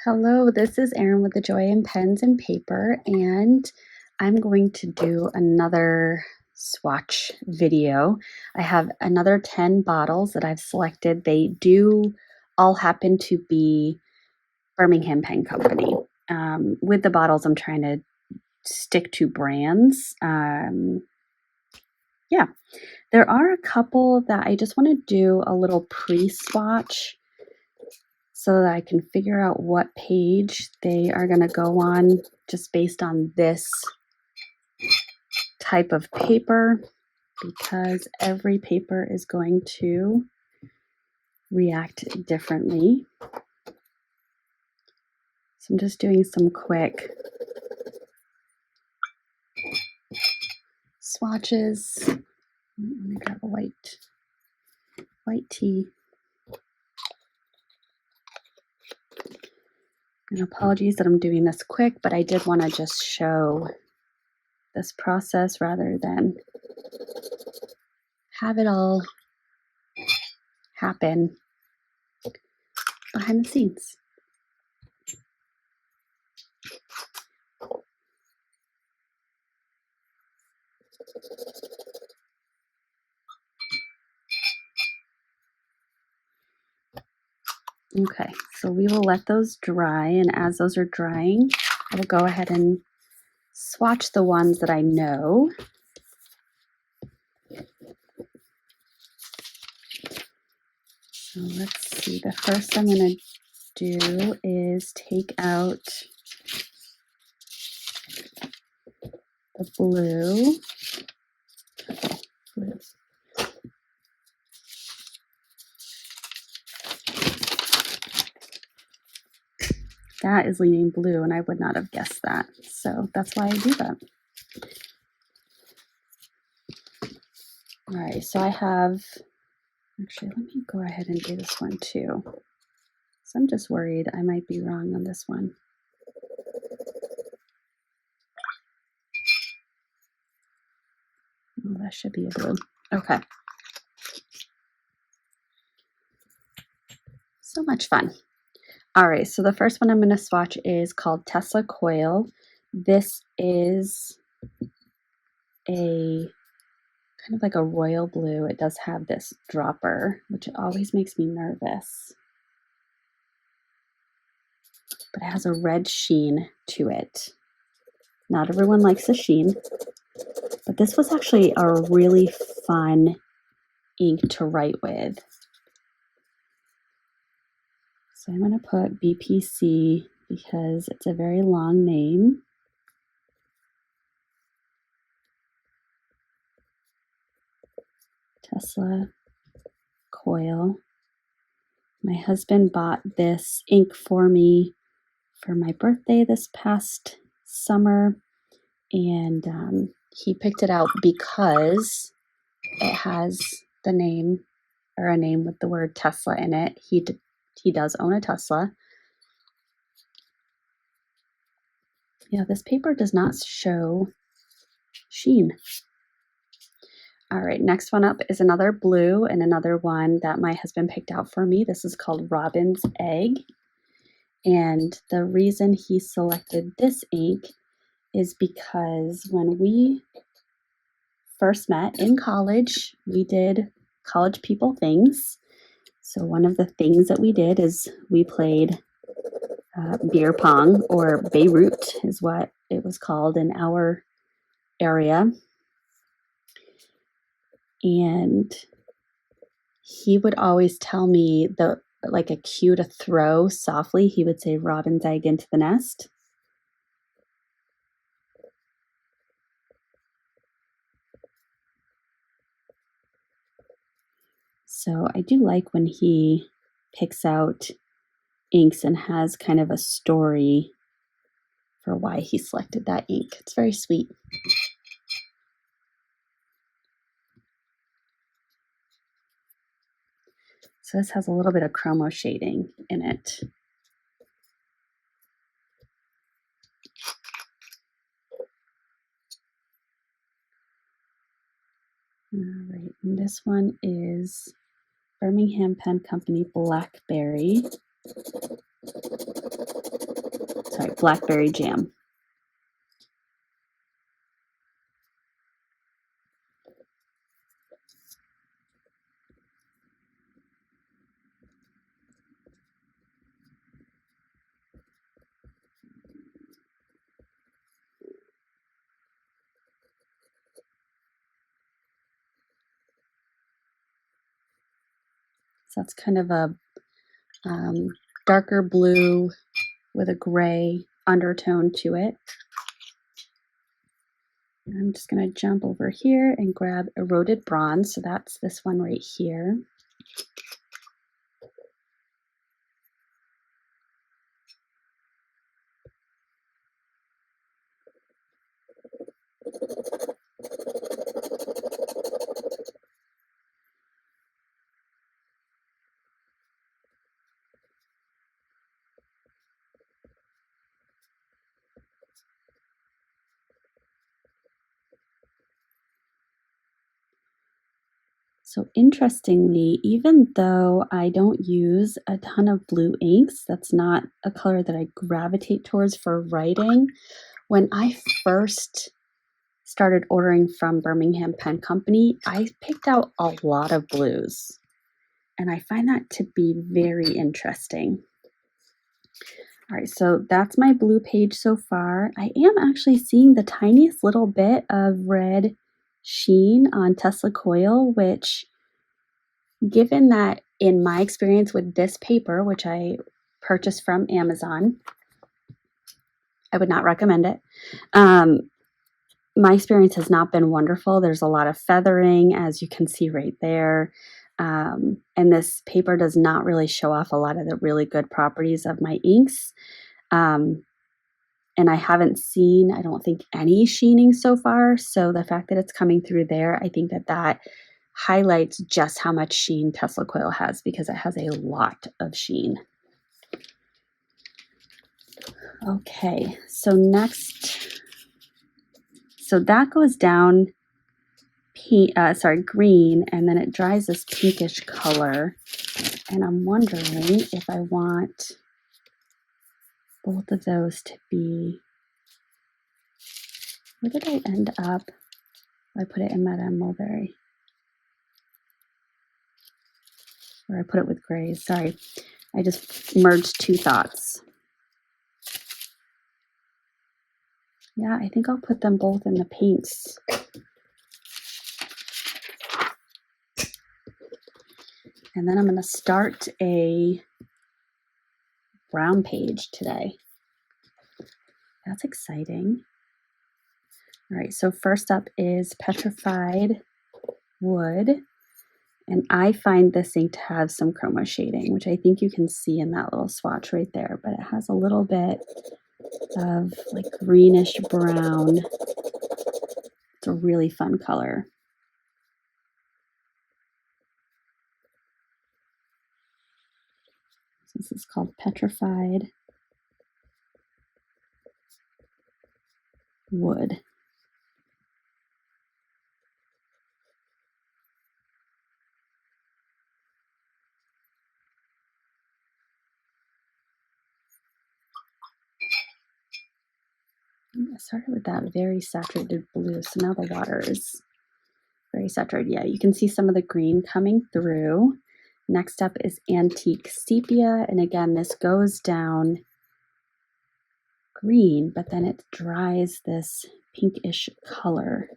Hello, this is Erin with the Joy in Pens and Paper, and I'm going to do another swatch video. I have another 10 bottles that I've selected. They do all happen to be Birmingham Pen Company. With the bottles, I'm trying to stick to brands. Yeah, there are a couple that I just want to do a little pre-swatch so that I can figure out what page they are going to go on just based on this type of paper, because every paper is going to react differently. So I'm just doing some quick swatches. Let me grab a white tea. And apologies that I'm doing this quick, but I did want to just show this process rather than have it all happen behind the scenes. Okay, so we will let those dry, and as those are drying, I will go ahead and swatch the ones that I know. So let's see, the first I'm going to do is take out the blue. Okay, blue. That is leaning blue, and I would not have guessed that. So that's why I do that. All right, so I have, actually, let me go ahead and do this one too. So I'm just worried I might be wrong on this one. Oh, that should be a blue. Okay. So much fun. All right, so the first one I'm going to swatch is called Tesla Coil. This is a kind of like a royal blue. It does have this dropper, which always makes me nervous. But it has a red sheen to it. Not everyone likes the sheen, but this was actually a really fun ink to write with. So I'm going to put BPC because it's a very long name. Tesla Coil. My husband bought this ink for me for my birthday this past summer, and he picked it out because it has the name, or a name with the word Tesla in it. He does own a Tesla. Yeah, this paper does not show sheen. All right, next one up is another blue and another one that my husband picked out for me. This is called Robin's Egg. And the reason he selected this ink is because when we first met in college, we did college people things. So one of the things that we did is we played beer pong, or Beirut is what it was called in our area. And he would always tell me like a cue to throw softly. He would say Robin's egg into the nest. So I do like when he picks out inks and has kind of a story for why he selected that ink. It's very sweet. So this has a little bit of chromo shading in it. All right, and this one is Birmingham Pen Company Blackberry. blackberry jam. So that's kind of a darker blue with a gray undertone to it. And I'm just going to jump over here and grab Eroded Bronze. So that's this one right here. So interestingly, even though I don't use a ton of blue inks, that's not a color that I gravitate towards for writing. When I first started ordering from Birmingham Pen Company, I picked out a lot of blues, and I find that to be very interesting. All right, so that's my blue page so far. I am actually seeing the tiniest little bit of red sheen on Tesla Coil, which, given that in my experience with this paper, which I purchased from Amazon, I would not recommend it. My experience has not been wonderful. There's a lot of feathering, as you can see right there. And this paper does not really show off a lot of the really good properties of my inks. And I haven't seen, I don't think, any sheening so far. So the fact that it's coming through there, I think that that highlights just how much sheen Tesla Coil has, because it has a lot of sheen. Okay, so next, so that goes down green, and then it dries this pinkish color. And I'm wondering if I want both of those to be, where did I end up? I put it in Madame Mulberry. Or I put it with grays, sorry. I just merged two thoughts. Yeah, I think I'll put them both in the pinks. And then I'm going to start a brown page today. That's exciting. All right, so first up is Petrified Wood. And I find this ink to have some chroma shading, which I think you can see in that little swatch right there, but it has a little bit of like greenish brown. It's a really fun color. This is called Petrified Wood. I started with that very saturated blue, so now the water is very saturated. Yeah, you can see some of the green coming through. Next up is Antique Sepia, and again, this goes down green, but then it dries this pinkish color.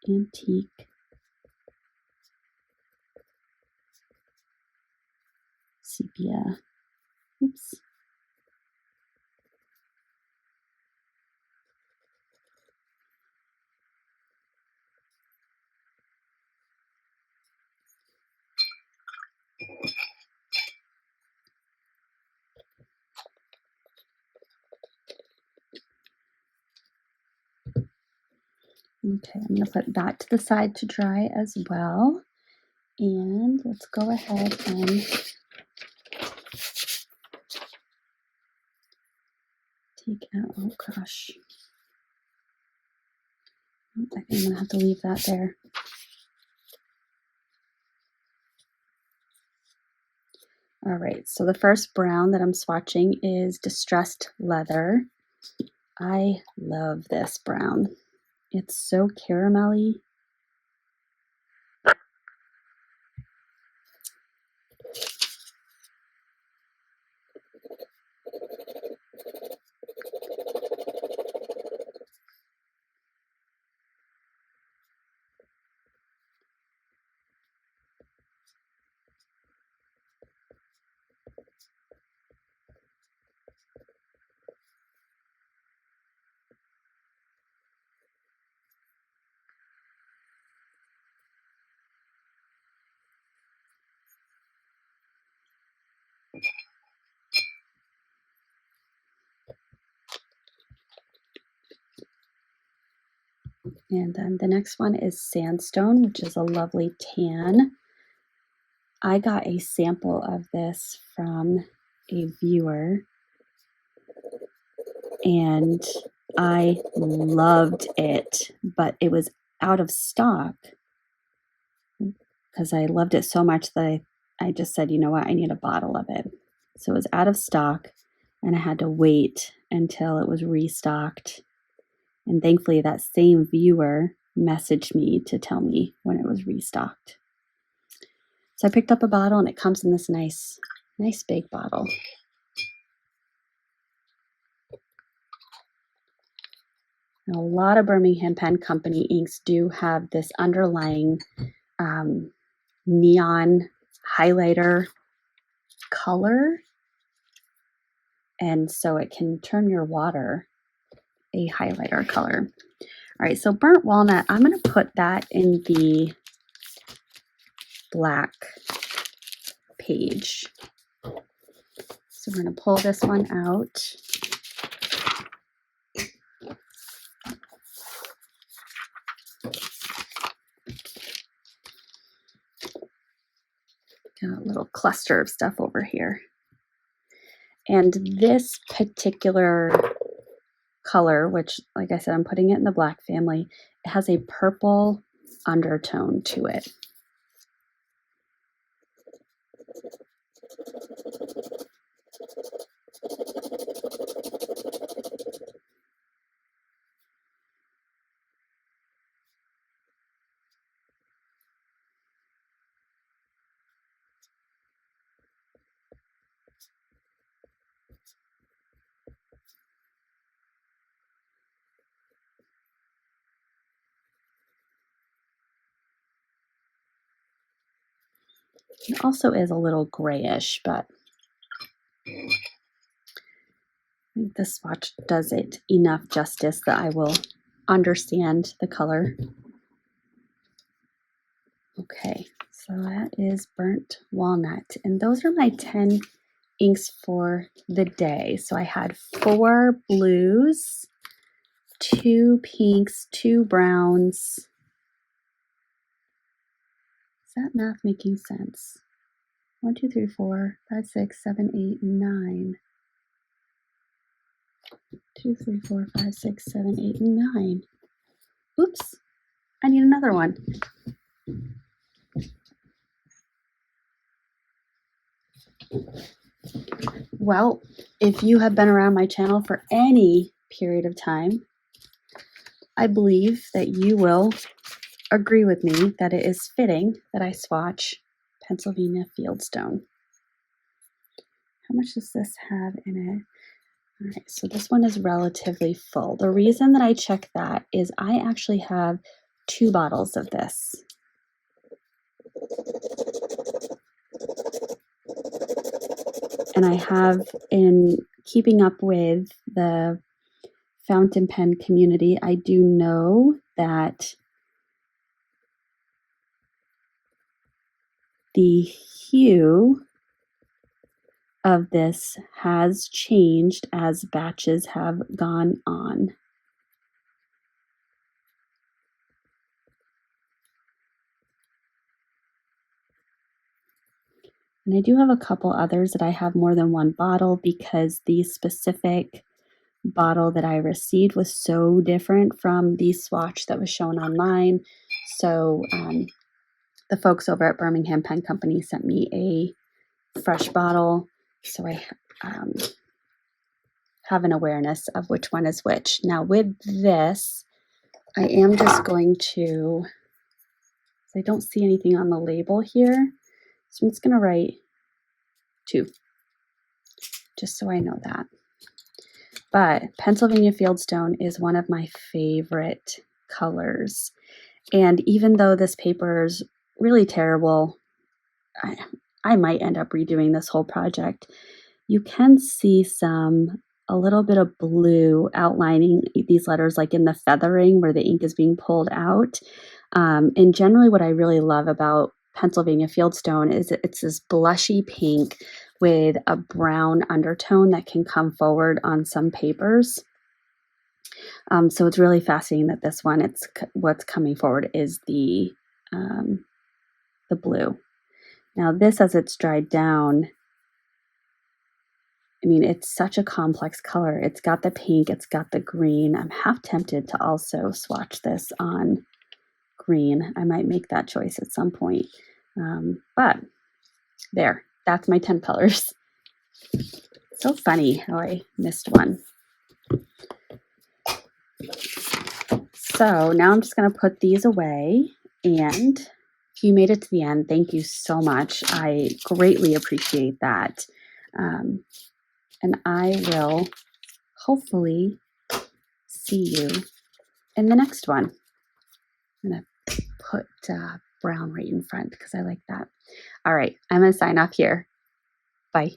Antique Sepia. Oops. Okay, I'm going to put that to the side to dry as well. And let's go ahead and take out, oh gosh. I think I'm going to have to leave that there. All right, so the first brown that I'm swatching is Distressed Leather. I love this brown. It's so caramelly. And then the next one is Sandstone, which is a lovely tan. I got a sample of this from a viewer, and I loved it, but it was out of stock because I loved it so much that I just said, you know what, I need a bottle of it. So it was out of stock, and I had to wait until it was restocked. And thankfully, that same viewer messaged me to tell me when it was restocked. So I picked up a bottle, and it comes in this nice big bottle. Now, a lot of Birmingham Pen Company inks do have this underlying neon highlighter color, and so it can turn your water a highlighter color. All right, so Burnt Walnut, I'm going to put that in the black page. So we're going to pull this one out. Got a little cluster of stuff over here. And this particular color, which, like I said, I'm putting it in the black family, it has a purple undertone to it. It also is a little grayish, but I think this swatch does it enough justice that I will understand the color. Okay, so that is Burnt Walnut, and those are my 10 inks for the day. So I had 4 blues, 2 pinks, 2 browns. Is that math making sense? 1, 2, 3, 4, 5, 6, 7, 8, 9. 2, 3, 4, 5, 6, 7, 8, 9. Oops, I need another one. Well, if you have been around my channel for any period of time, I believe that you will agree with me that it is fitting that I swatch Pennsylvania Fieldstone. How much does this have in it? All right, so this one is relatively full. The reason that I check that is I actually have 2 bottles of this. And I have, in keeping up with the fountain pen community, I do know that the hue of this has changed as batches have gone on. And I do have a couple others that I have more than one bottle because these specific bottle that I received was so different from the swatch that was shown online. So the folks over at Birmingham Pen Company sent me a fresh bottle. So I have an awareness of which one is which. Now with this, I am just going to, I don't see anything on the label here, so I'm just going to write 2, just so I know that. But Pennsylvania Fieldstone is one of my favorite colors. And even though this paper is really terrible, I might end up redoing this whole project. You can see a little bit of blue outlining these letters, like in the feathering where the ink is being pulled out. And generally what I really love about Pennsylvania Fieldstone is it's this blushy pink with a brown undertone that can come forward on some papers. So it's really fascinating that this one, what's coming forward is the blue. Now this, as it's dried down, I mean, it's such a complex color. It's got the pink, it's got the green. I'm half tempted to also swatch this on green. I might make that choice at some point. But there, that's my 10 colors. So funny how I missed one. So now I'm just going to put these away, and if you made it to the end, thank you so much. I greatly appreciate that. And I will hopefully see you in the next one. I'm going to put brown right in front because I like that. All right, I'm going to sign off here. Bye.